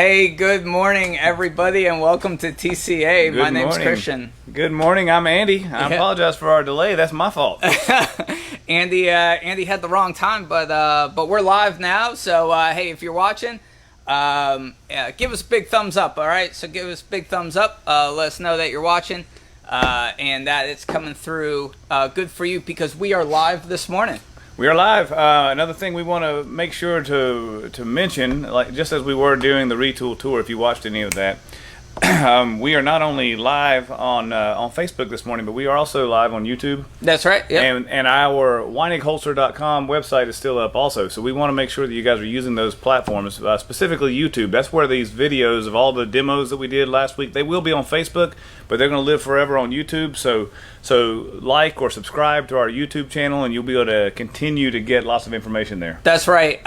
Hey, good morning, everybody, and welcome to TCA. My name's Christian. Good morning. I'm Andy. I apologize for our delay. That's my fault. Andy had the wrong time, but we're live now. So hey, if you're watching, give us a big thumbs up. All right, so give us a big thumbs up. Let us know that you're watching and that it's coming through good for you because we are live this morning. We are live. Another thing we want to make sure to mention, like just as we were during the Retool tour, if you watched any of that, we are not only live on Facebook this morning, but we are also live on YouTube. That's right. Yep. And our weinigholzer.com website is still up also. So we want to make sure that you guys are using those platforms, specifically YouTube. That's where these videos of all the demos that we did last week, they will be on Facebook, but they're going to live forever on YouTube. So like or subscribe to our YouTube channel, and you'll be able to continue to get lots of information there. That's right.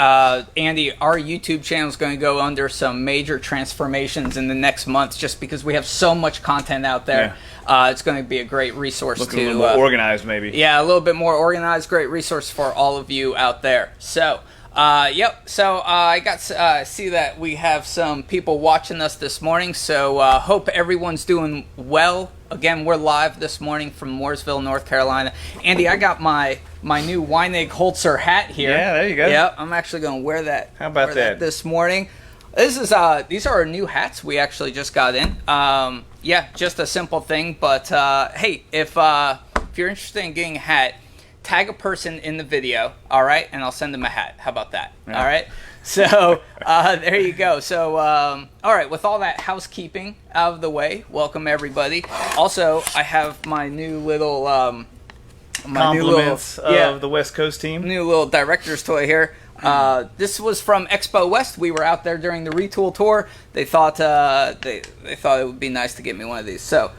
Andy, our YouTube channel is going to go under some major transformations in the next month just because we have so much content out there. Yeah. It's going to be a great resource. Looking a little more organized, maybe. Yeah, a little bit more organized. Great resource for all of you out there. So, yep. So I got see that we have some people watching us this morning. So hope everyone's doing well. Again, we're live this morning from Mooresville, North Carolina. Andy, I got my new Weinig-Holzer hat here. Yeah, there you go. Yeah, I'm actually going to wear that. How about that this morning? This is these are our new hats we actually just got in. Yeah, just a simple thing. But hey, if you're interested in getting a hat, tag a person in the video, all right, and I'll send them a hat. How about that? Yeah. All right. So there you go. So all right, with all that housekeeping out of the way, welcome everybody. Also, I have my new little compliments of the West Coast team. New little director's toy here. This was from Expo West. We were out there during the Retool tour. They thought they thought it would be nice to get me one of these. So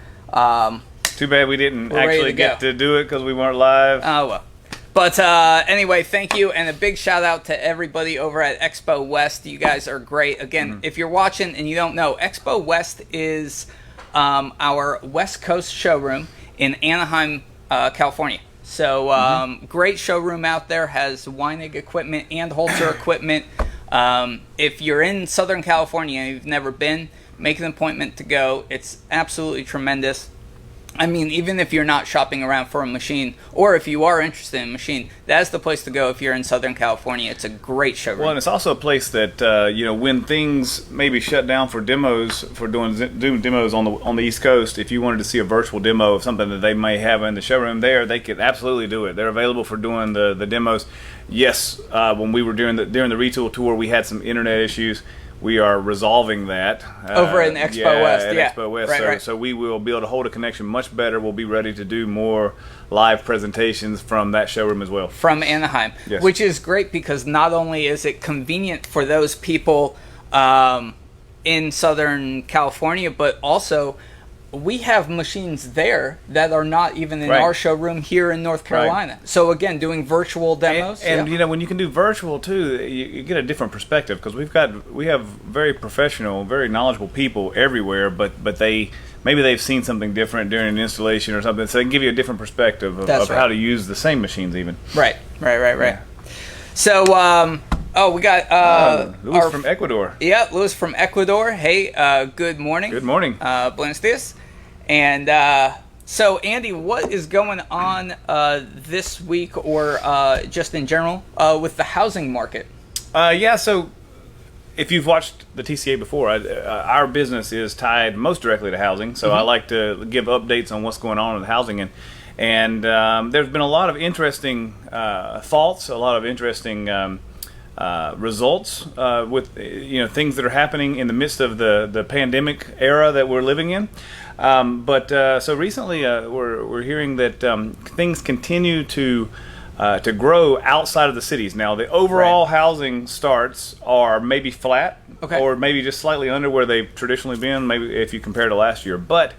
too bad we didn't actually get to do it because we weren't live. Oh well. But anyway, thank you, and a big shout out to everybody over at Expo West. You guys are great. Again, if you're watching and you don't know, Expo West is our West Coast showroom in Anaheim, California. So great showroom out there, has Weinig equipment and Holzer equipment. If you're in Southern California and you've never been, make an appointment to go. It's absolutely tremendous. I mean, even if you're not shopping around for a machine, or if you are interested in a machine, that's the place to go if you're in Southern California. It's a great showroom. Well, and it's also a place that, you know, when things maybe shut down for demos, for doing demos on the East Coast, if you wanted to see a virtual demo of something that they may have in the showroom there, they could absolutely do it. They're available for doing the demos. Yes, when we were during the Retool tour, we had some internet issues. We are resolving that over in Expo West. Expo West. Right. So we will be able to hold a connection much better. We'll be ready to do more live presentations from that showroom as well. From Anaheim, yes. Which is great because not only is it convenient for those people in Southern California, but also we have machines there that are not even in our showroom here in North Carolina. Right. So again, doing virtual demos. And you know, when you can do virtual too, you get a different perspective because we have very professional, very knowledgeable people everywhere, but maybe they've seen something different during an installation or something, so they can give you a different perspective of how to use the same machines even. Right. Yeah. So we got Louis from Ecuador. Yeah, Louis from Ecuador. Hey, good morning. Good morning. Buenos dias. And so, Andy, what is going on this week or just in general with the housing market? Yeah, so if you've watched the TCA before, our business is tied most directly to housing. So I like to give updates on what's going on with housing. And there's been a lot of interesting thoughts, a lot of interesting results with things that are happening in the midst of the pandemic era that we're living in. So recently we're hearing that things continue to grow outside of the cities. Now the overall housing starts are maybe flat, or maybe just slightly under where they've traditionally been, maybe if you compare to last year. But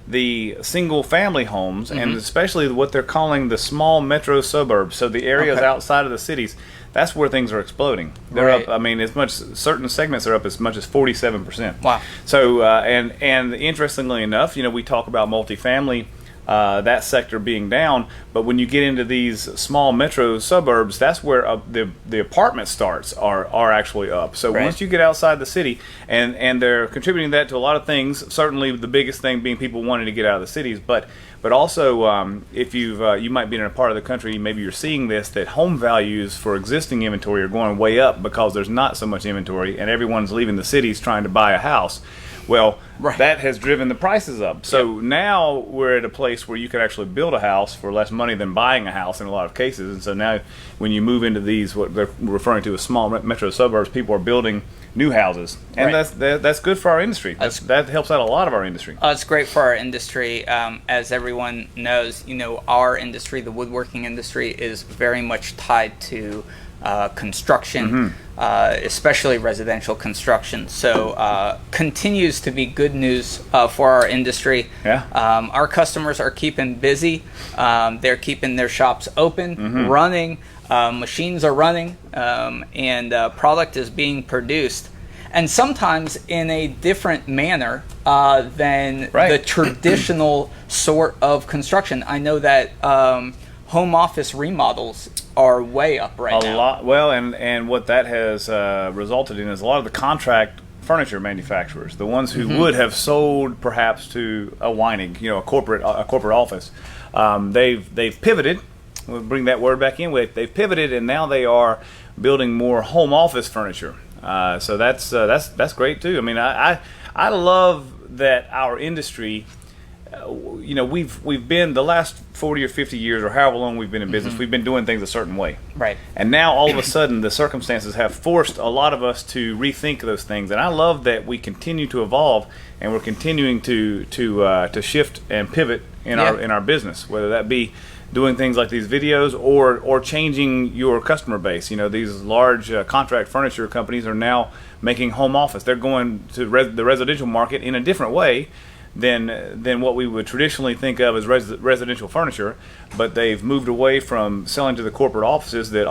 the single family homes, and especially what they're calling the small metro suburbs, so the areas outside of the cities, that's where things are exploding. They're up. I mean, certain segments are up as much as 47%. Wow. So and interestingly enough, we talk about multifamily that sector being down. But when you get into these small metro suburbs, that's where the apartment starts are actually up. So Right. once you get outside the city, and they're contributing that to a lot of things. Certainly, the biggest thing being people wanting to get out of the cities, but also if you might be in a part of the country, maybe you're seeing this, that home values for existing inventory are going way up because there's not so much inventory, and everyone's leaving the cities trying to buy a house. Well, Right. that has driven the prices up. So now we're at a place where you can actually build a house for less money than buying a house in a lot of cases. And so now when you move into these, what they're referring to as small metro suburbs, people are building new houses. And Right. that's good for our industry. That helps out a lot of our industry. It's great for our industry. As everyone knows, our industry, the woodworking industry, is very much tied to construction, especially residential construction. So continues to be good news for our industry. Yeah. Our customers are keeping busy. They're keeping their shops open, running. Machines are running, and product is being produced. And sometimes in a different manner than Right. the traditional sort of construction. I know that home office remodels are way up right now. A lot. Well, and what that has resulted in is a lot of the contract furniture manufacturers, the ones who would have sold perhaps to a Weining, a corporate office, they've pivoted. We'll bring that word back in. They've pivoted, and now they are building more home office furniture. So that's great too. I mean, I love that our industry. We've been the last 40 or 50 years, or however long we've been in business, we've been doing things a certain way. Right. And now all of a sudden the circumstances have forced a lot of us to rethink those things. And I love that we continue to evolve, and we're continuing to shift and pivot in our business, whether that be doing things like these videos or changing your customer base. These large contract furniture companies are now making home office. They're going to the residential market in a different way than what we would traditionally think of as residential furniture, but they've moved away from selling to the corporate offices that in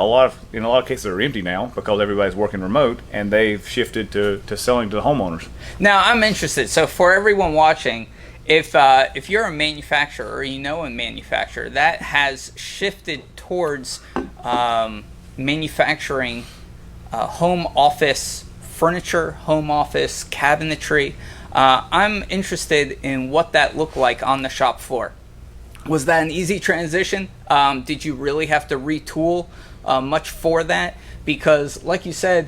a lot of cases are empty now because everybody's working remote, and they've shifted to selling to the homeowners. Now I'm interested. So for everyone watching, if you're a manufacturer or a manufacturer that has shifted towards manufacturing home office furniture, home office cabinetry, I'm interested in what that looked like on the shop floor. Was that an easy transition? Did you really have to retool much for that? Because, like you said,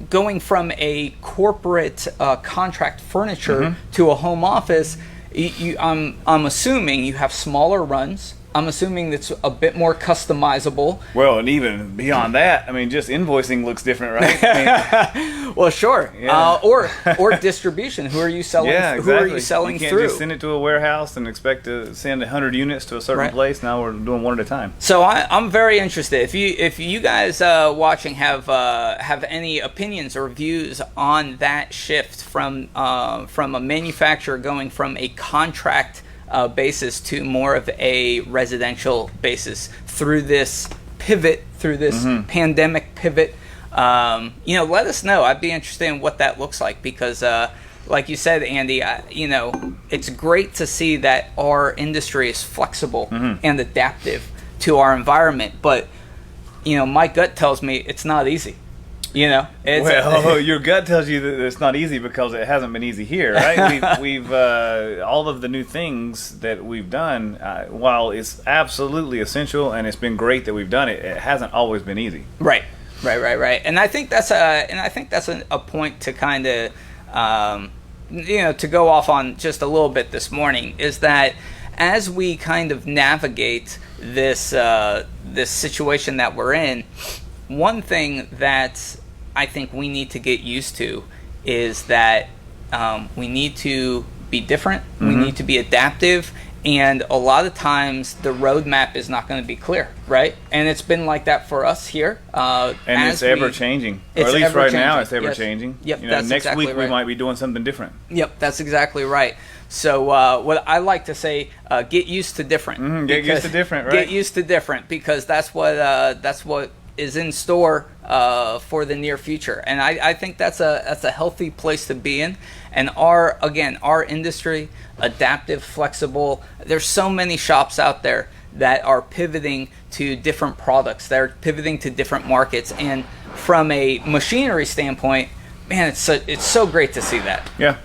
going from a corporate contract furniture to a home office, I'm assuming you have smaller runs. I'm assuming it's a bit more customizable. Well, and even beyond that, I mean, just invoicing looks different, right? Well, sure. Yeah. Or distribution. Who are you selling? Yeah, exactly. Who are you selling you can't through? just send it to a warehouse and expect to send 100 units to a certain Right. place. Now we're doing one at a time. So I'm very interested. If you guys watching have any opinions or views on that shift from a manufacturer going from a contract basis to more of a residential basis through this pivot, through this pandemic pivot, let us know. I'd be interested in what that looks like because, like you said, Andy, it's great to see that our industry is flexible and adaptive to our environment. But, my gut tells me it's not easy. Your gut tells you that it's not easy because it hasn't been easy here, right? We've all of the new things that we've done, while it's absolutely essential and it's been great that we've done it, it hasn't always been easy. Right. And I think that's a point to kind of to go off on just a little bit this morning, is that as we kind of navigate this situation that we're in, one thing that I think we need to get used to is that we need to be different, we need to be adaptive, and a lot of times the roadmap is not going to be clear, right? And it's been like that for us here. And it's ever changing. Or at least right now it's ever changing. Yep, next exactly week right. we might be doing something different. Yep, that's exactly right. So what I like to say, get used to different. Get used to different, right? Get used to different, because that's what is in store for the near future, and I think that's a healthy place to be in. And our industry, adaptive, flexible. There's so many shops out there that are pivoting to different products. They're pivoting to different markets, and from a machinery standpoint, man, it's so great to see that. Yeah.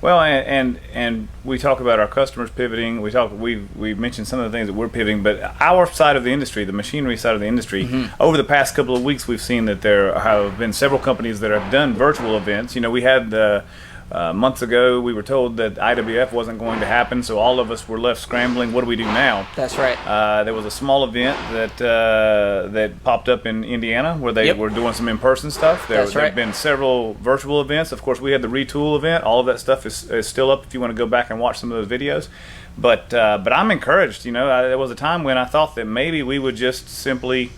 Well, and we talk about our customers pivoting. We mentioned some of the things that we're pivoting, but our side of the industry, the machinery side of the industry, over the past couple of weeks, we've seen that there have been several companies that have done virtual events. You know, we had months ago, we were told that IWF wasn't going to happen, so all of us were left scrambling. What do we do now? That's right. There was a small event that popped up in Indiana where they were doing some in-person stuff. There have been several virtual events. Of course, we had the Retool event. All of that stuff is still up if you want to go back and watch some of those videos. But I'm encouraged. You know, there was a time when I thought that maybe we would just simply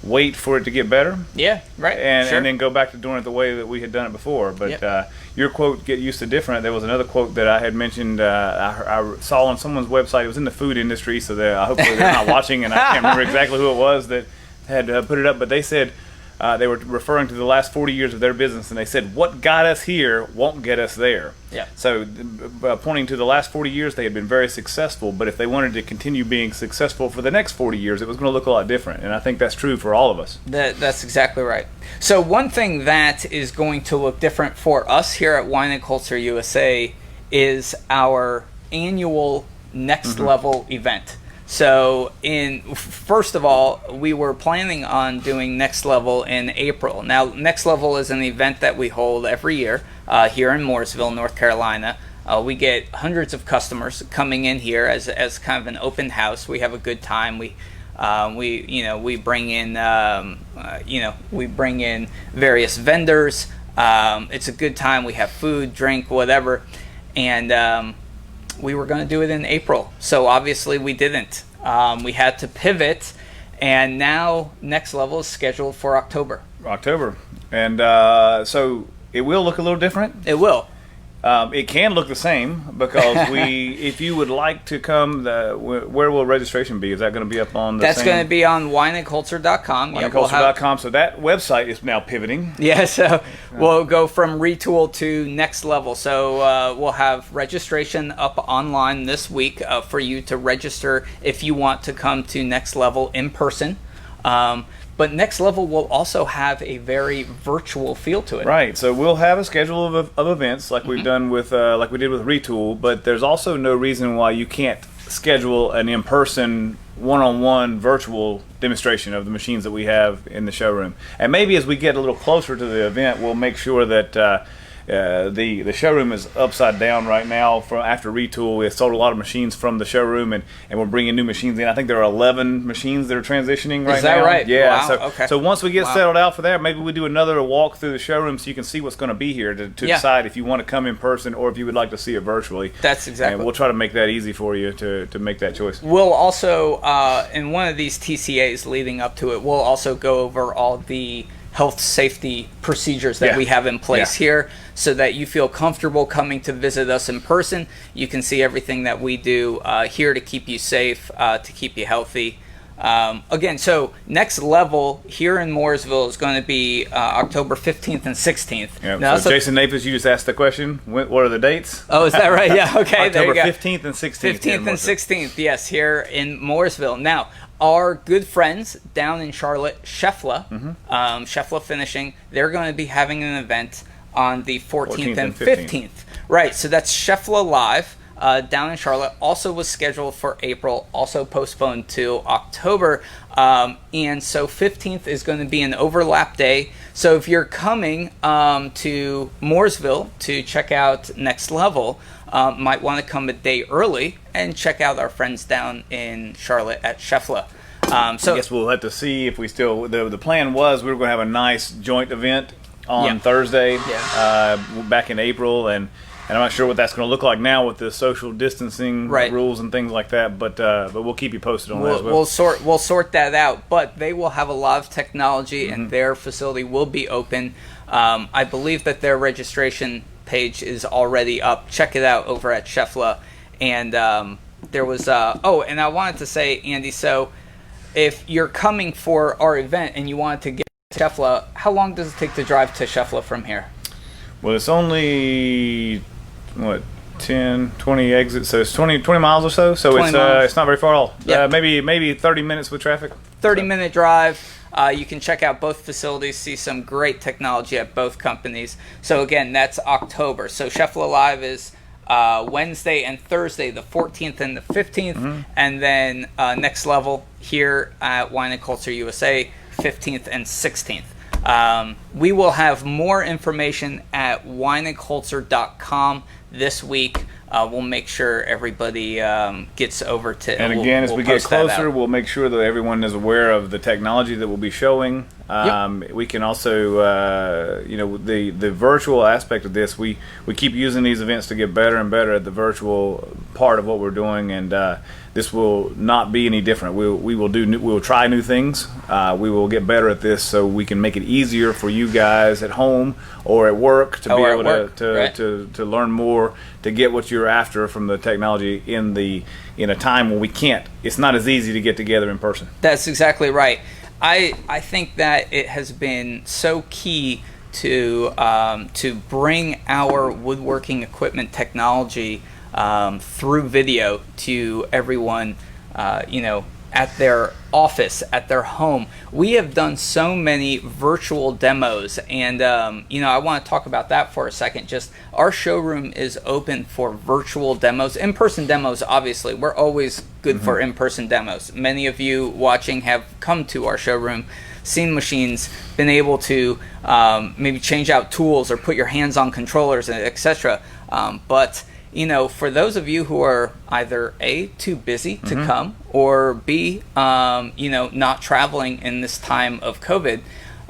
wait for it to get better. Yeah, right. And then go back to doing it the way that we had done it before. But your quote, "Get used to different." There was another quote that I had mentioned. I saw on someone's website. It was in the food industry, so hopefully they're not watching, and I can't remember exactly who it was that had put it up. But they said they were referring to the last 40 years of their business, and they said, "What got us here won't get us there." Yeah. So pointing to the last 40 years, they had been very successful. But if they wanted to continue being successful for the next 40 years, it was going to look a lot different. And I think that's true for all of us. That's exactly right. So one thing that is going to look different for us here at Wine and Culture USA is our annual Next Level event. So first of all, we were planning on doing Next Level in April. Now, Next Level is an event that we hold every year here in Mooresville, North Carolina. We get hundreds of customers coming in here as kind of an open house. We have a good time. We bring in various vendors. It's a good time. We have food, drink, whatever, and we were going to do it in April, so obviously we didn't. We had to pivot, and now Next Level is scheduled for October. And so it will look a little different. It will. It can look the same because if you would like to come, where will registration be? Is that going to be up on the That's going to be on wineandculture.com. Wineandculture.com. So that website is now pivoting. Yeah, so we'll go from Retool to Next Level. So we'll have registration up online this week for you to register if you want to come to Next Level in person. But Next Level will also have a very virtual feel to it. Right. So we'll have a schedule of events like we've done with like we did with Retool, but there's also no reason why you can't schedule an in-person, one-on-one virtual demonstration of the machines that we have in the showroom. And maybe as we get a little closer to the event, we'll make sure that the showroom is upside down right now. After Retool, we have sold a lot of machines from the showroom, and we're bringing new machines in. I think there are 11 machines that are transitioning right now. Is that right? Yeah. Wow. Okay. So once we get settled out for that, maybe we do another walk through the showroom so you can see what's going to be here to decide if you want to come in person or if you would like to see it virtually. That's exactly. And we'll try to make that easy for you to make that choice. We'll also, in one of these TCAs leading up to it, we'll also go over all the health safety procedures that we have in place here so that you feel comfortable coming to visit us in person. You can see everything that we do here to keep you safe, to keep you healthy. Again, so Next Level here in Mooresville is going to be October 15th and 16th. Yeah, now, so Jason Naples, you just asked the question. What are the dates? Oh, is that right? Yeah, okay. October there you go. 15th and 16th. 15th and 16th, yes, here in Mooresville. Now, our good friends down in Charlotte, Scheffler, Scheffler Finishing, they're going to be having an event on the 14th and 15th. Right, so that's Scheffler Live down in Charlotte. Also was scheduled for April, also postponed to October. And so 15th is going to be an overlap day. So if you're coming to Mooresville to check out Next Level, might want to come a day early and check out our friends down in Charlotte at Scheffler. So I guess we'll have to see if we still. The plan was we were going to have a nice joint event on Thursday back in April, and I'm not sure what that's going to look like now with the social distancing rules and things like that. But we'll keep you posted on that as well. We'll sort that out. But they will have a lot of technology, and their facility will be open. I believe that their registration page is already up. Check it out over at Scheffler. And there was and I wanted to say, Andy, so if you're coming for our event and you want to get to Sheffla, how long does it take to drive to Sheffla from here? Well, it's only, what, 10, 20 exits, so it's 20 miles or so. So it's not very far at all. Yep. Maybe 30 minutes with traffic. 30-minute drive. You can check out both facilities, see some great technology at both companies. So again, that's October. So Sheffla Live is Wednesday and Thursday, the 14th and the 15th, and then Next Level here at Wine and Culture USA, 15th and 16th. We will have more information at wineandculture.com this week. We'll make sure everybody gets over to. And again, as we get closer, we'll make sure that everyone is aware of the technology that we'll be showing. We can also, the virtual aspect of this. We keep using these events to get better and better at the virtual part of what we're doing, and this will not be any different. We will try new things. We will get better at this, so we can make it easier for you guys at home or at work to be able to learn more, to get what you're after from the technology in a time when we can't. It's not as easy to get together in person. That's exactly right. I think that it has been so key to bring our woodworking equipment technology through video to everyone, at their office, at their home. We have done so many virtual demos, and I want to talk about that for a second. Just our showroom is open for virtual demos. In-person demos, obviously, we're always good for in-person demos. Many of you watching have come to our showroom, seen machines, been able to maybe change out tools or put your hands on controllers, etc. But for those of you who are either A, too busy to come, or B, not traveling in this time of COVID,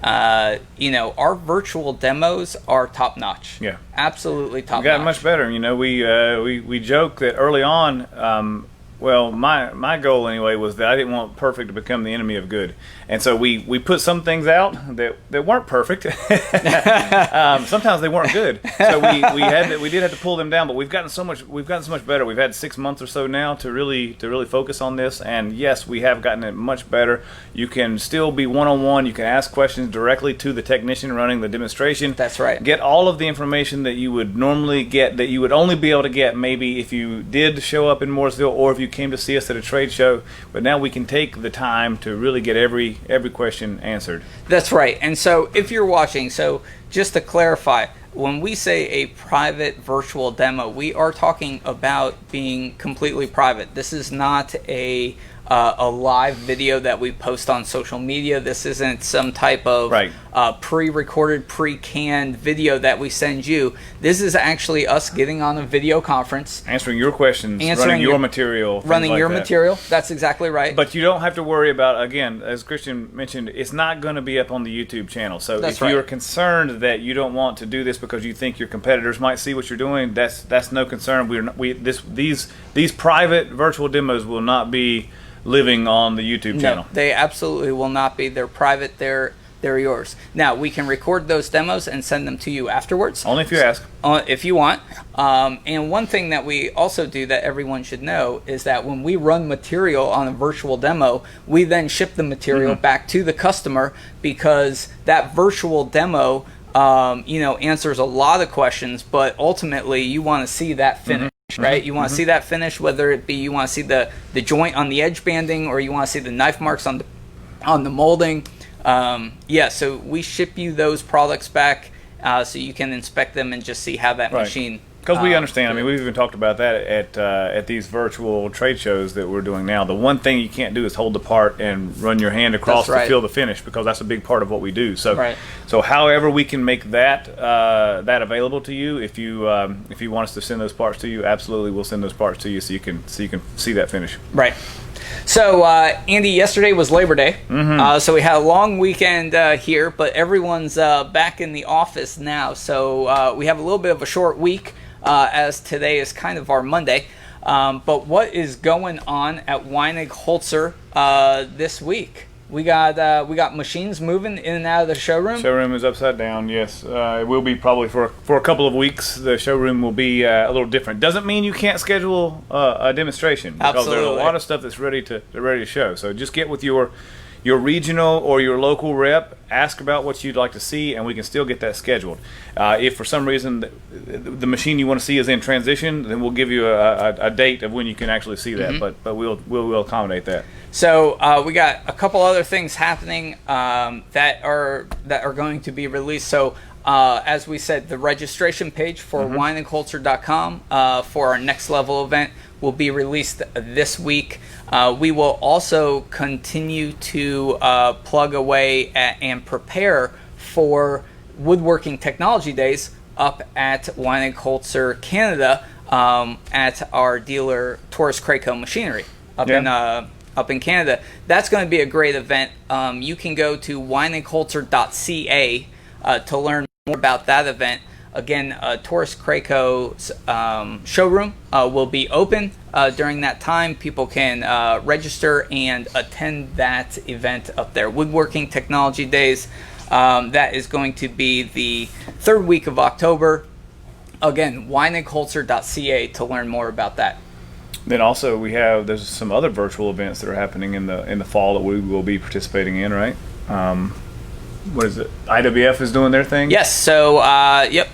our virtual demos are top notch. Yeah, absolutely top notch. We got much better. We joke that early on. Well, my goal anyway was that I didn't want perfect to become the enemy of good, and so we put some things out that weren't perfect. Sometimes they weren't good, so we did have to pull them down. But we've gotten so much better. We've had 6 months or so now to really focus on this, and yes, we have gotten it much better. You can still be one-on-one. You can ask questions directly to the technician running the demonstration. That's right. Get all of the information that you would normally get, that you would only be able to get maybe if you did show up in Mooresville or if you came to see us at a trade show. But now we can take the time to really get every question answered. That's right. And so if you're watching, so just to clarify, when we say a private virtual demo, we are talking about being completely private. This is not a live video that we post on social media. This isn't some type of pre-recorded, pre-canned video that we send you. This is actually us getting on a video conference, answering your questions, running your material. Material. That's exactly right. But you don't have to worry about, again, as Christian mentioned, it's not going to be up on the YouTube channel. So if you're concerned that you don't want to do this because you think your competitors might see what you're doing, that's no concern. These private virtual demos will not be living on the YouTube channel. No, they absolutely will not be. They're private. They're yours. Now, we can record those demos and send them to you afterwards. Only if you ask. If you want. And one thing that we also do that everyone should know is that when we run material on a virtual demo, we then ship the material back to the customer, because that virtual demo answers a lot of questions, but ultimately you want to see that finish. Right, you want to see that finish, whether it be you want to see the joint on the edge banding, or you want to see the knife marks on the molding. So we ship you those products back so you can inspect them and just see how that machine. Because we understand. I mean, we've even talked about that at these virtual trade shows that we're doing now. The one thing you can't do is hold the part and run your hand across to feel the finish, because that's a big part of what we do. So, so however we can make that available to you, if you want us to send those parts to you, absolutely, we'll send those parts to you so you can see that finish. Right. So, Andy, yesterday was Labor Day, so we had a long weekend here, but everyone's back in the office now. So we have a little bit of a short week, as today is kind of our Monday. But what is going on at Weinig Holzer this week? We got machines moving in and out of the showroom. Showroom is upside down. Yes, it will be probably for a couple of weeks. The showroom will be a little different. Doesn't mean you can't schedule a demonstration, because Absolutely. there's a lot of stuff that's ready to show. So just get with your regional or your local rep, ask about what you'd like to see, and we can still get that scheduled. If for some reason the machine you want to see is in transition, then we'll give you a date of when you can actually see that. But we'll accommodate that. So we got a couple other things happening that are going to be released. So as we said, the registration page for wineandculture.com for our next level event will be released this week. We will also continue to plug away and prepare for Woodworking Technology Days up at Wine and Culture Canada at our dealer Taurus Craco Machinery up in Canada. That's going to be a great event. You can go to wineandculture.ca to learn more about that event. Again, Taurus Craco's showroom will be open during that time. People can register and attend that event up there. Woodworking Technology Days. That is going to be the third week of October. Again, wineandculture.ca to learn more about that. Then also there's some other virtual events that are happening in the fall that we will be participating in, right? What is it? IWF is doing their thing? Yes. So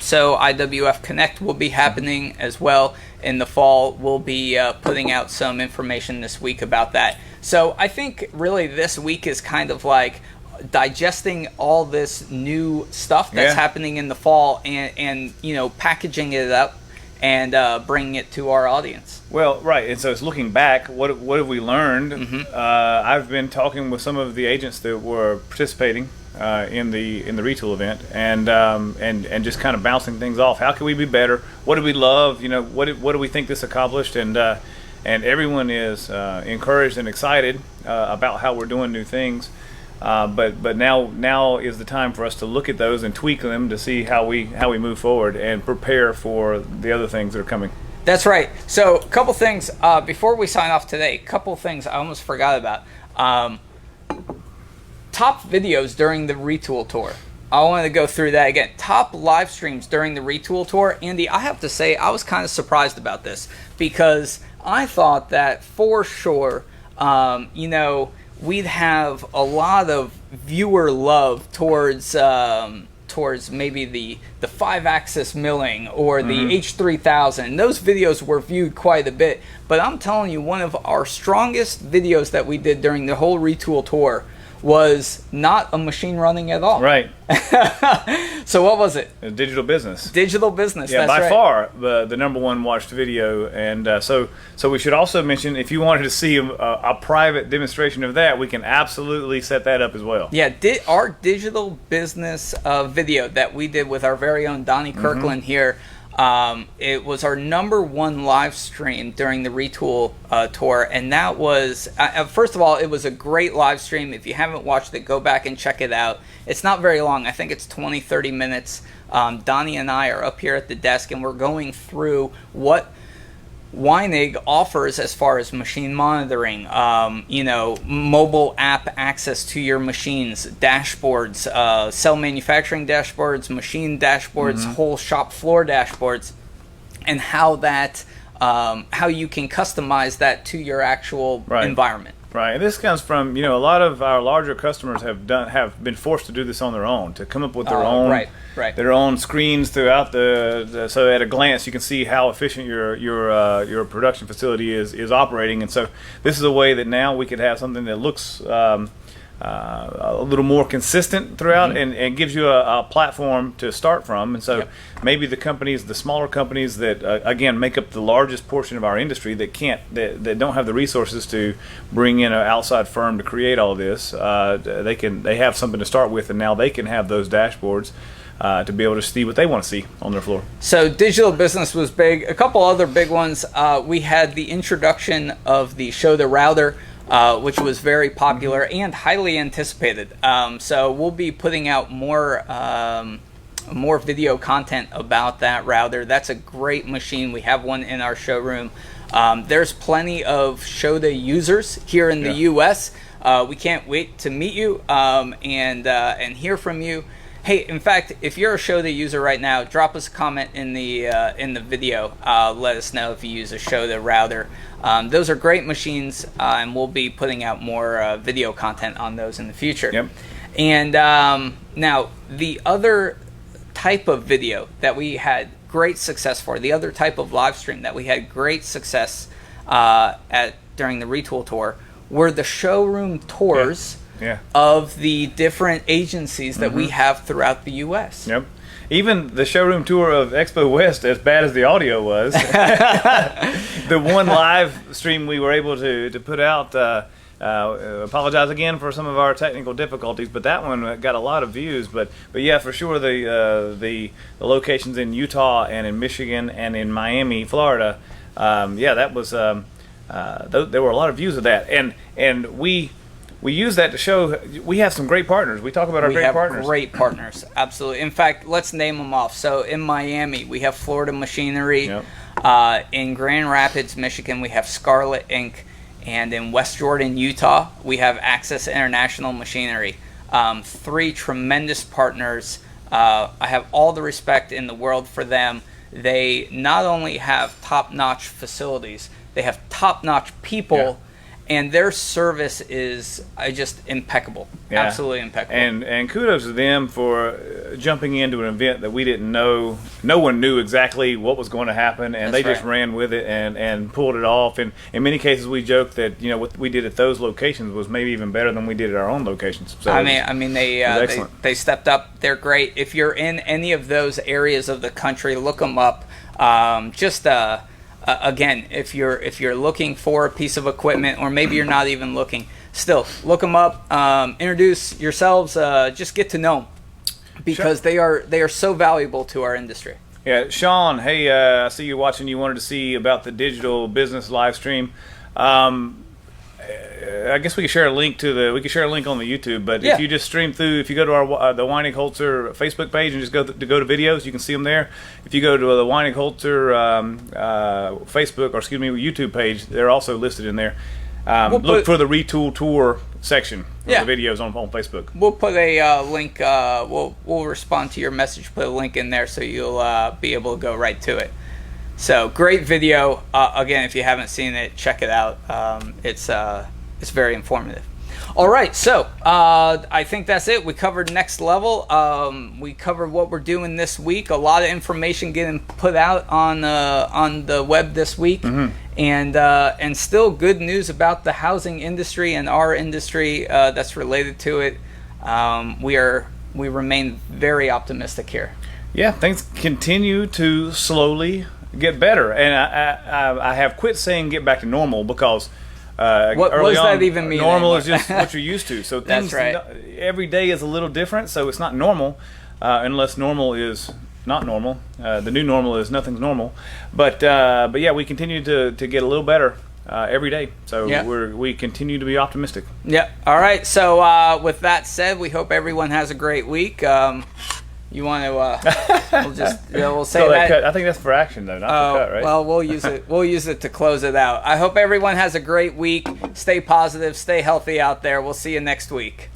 So IWF Connect will be happening as well in the fall. We'll be putting out some information this week about that. So I think really this week is kind of like digesting all this new stuff that's happening in the fall and packaging it up and bringing it to our audience. Well, right, and so it's looking back. What have we learned? I've been talking with some of the agents that were participating in the retail event, and just kind of bouncing things off. How can we be better? What do we love? What do we think this accomplished? And everyone is encouraged and excited about how we're doing new things. But now is the time for us to look at those and tweak them to see how we move forward and prepare for the other things that are coming. That's right. So a couple things before we sign off today. A couple things I almost forgot about. Top videos during the Retool Tour. I wanted to go through that again. Top live streams during the Retool Tour. Andy, I have to say I was kind of surprised about this because I thought that for sure, we'd have a lot of viewer love towards maybe the 5-axis milling or the H3000. Those videos were viewed quite a bit. But I'm telling you, one of our strongest videos that we did during the whole Retool Tour was not a machine running at all. Right. So what was it? Digital business. Digital business. Yeah, that's by right. far the number one watched video, and so we should also mention if you wanted to see a private demonstration of that, we can absolutely set that up as well. Yeah, our digital business video that we did with our very own Donnie Kirkland here. It was our number one live stream during the Retool tour, and that was first of all, it was a great live stream. If you haven't watched it, go back and check it out. It's not very long. I think it's 20-30 minutes. Donnie and I are up here at the desk, and we're going through what Weinig offers as far as machine monitoring, mobile app access to your machines, dashboards, cell manufacturing dashboards, machine dashboards, whole shop floor dashboards, and how you can customize that to your actual environment. Right, and this comes from a lot of our larger customers have been forced to do this on their own, to come up with their own their own screens throughout so at a glance you can see how efficient your production facility is operating. And so this is a way that now we could have something that looks a little more consistent throughout and gives you a platform to start from. And so maybe the smaller companies that again make up the largest portion of our industry that don't have the resources to bring in an outside firm to create all of this, they have something to start with, and now they can have those dashboards to be able to see what they want to see on their floor. So digital business was big. A couple other big ones. We had the introduction of the Show the Router, which was very popular and highly anticipated. So we'll be putting out more video content about that router. That's a great machine. We have one in our showroom. There's plenty of Shoda users here in the U.S. We can't wait to meet you and hear from you. Hey, in fact, if you're a Shoda user right now, drop us a comment in the video. Let us know if you use a Shoda router. Those are great machines, and we'll be putting out more video content on those in the future. Yep. And now, the other type of video that we had great success for, the other type of live stream that we had great success at during the Retool Tour, were the showroom tours of the different agencies that we have throughout the U.S. Yep. Even the showroom tour of Expo West, as bad as the audio was, the one live stream we were able to put out, apologize again for some of our technical difficulties, but that one got a lot of views. But yeah, for sure, the locations in Utah and in Michigan and in Miami, Florida, that was there were a lot of views of that, and we use that to show we have some great partners. We talk about our great partners. We have great partners, absolutely. In fact, let's name them off. So in Miami, we have Florida Machinery. Yep. In Grand Rapids, Michigan, we have Scarlet Inc. And in West Jordan, Utah, we have Access International Machinery. 3 tremendous partners. I have all the respect in the world for them. They not only have top-notch facilities, they have top-notch people, and their service is just impeccable. Absolutely impeccable. And kudos to them for jumping into an event that we didn't know. No one knew exactly what was going to happen, and they just ran with it and pulled it off. And in many cases, we joked that what we did at those locations was maybe even better than we did at our own locations. So I mean they stepped up. They're great. If you're in any of those areas of the country, look them up. Again, if you're looking for a piece of equipment, or maybe you're not even looking, still look them up. Introduce yourselves. Just get to know them, because they are so valuable to our industry. Yeah, Sean. Hey, I see you watching. You wanted to see about the digital business live stream. I guess we could share a link on the YouTube. But if you just stream through, if you go to our the Weinig Holzer Facebook page and just go to videos, you can see them there. If you go to the Weinig Holzer YouTube page, they're also listed in there. Look for the Retool Tour section of the videos on Facebook. We'll put a link. We'll respond to your message. Put a link in there so you'll be able to go right to it. So great video. Again, if you haven't seen it, check it out. It's very informative. All right, so I think that's it. We covered Next Level. We covered what we're doing this week. A lot of information getting put out on the web this week, and still good news about the housing industry and our industry that's related to it. We remain very optimistic here. Yeah, things continue to slowly get better, and I have quit saying get back to normal, because what does that even mean? Normal is just what you're used to. So things, every day is a little different, so it's not normal unless normal is not normal. The new normal is nothing's normal, but yeah, we continue to get a little better every day, so we continue to be optimistic. All right, so with that said, we hope everyone has a great week. You want to? We'll say that. Cut. I think that's for action, though, not for cut, right? Well, we'll use it. We'll use it to close it out. I hope everyone has a great week. Stay positive. Stay healthy out there. We'll see you next week.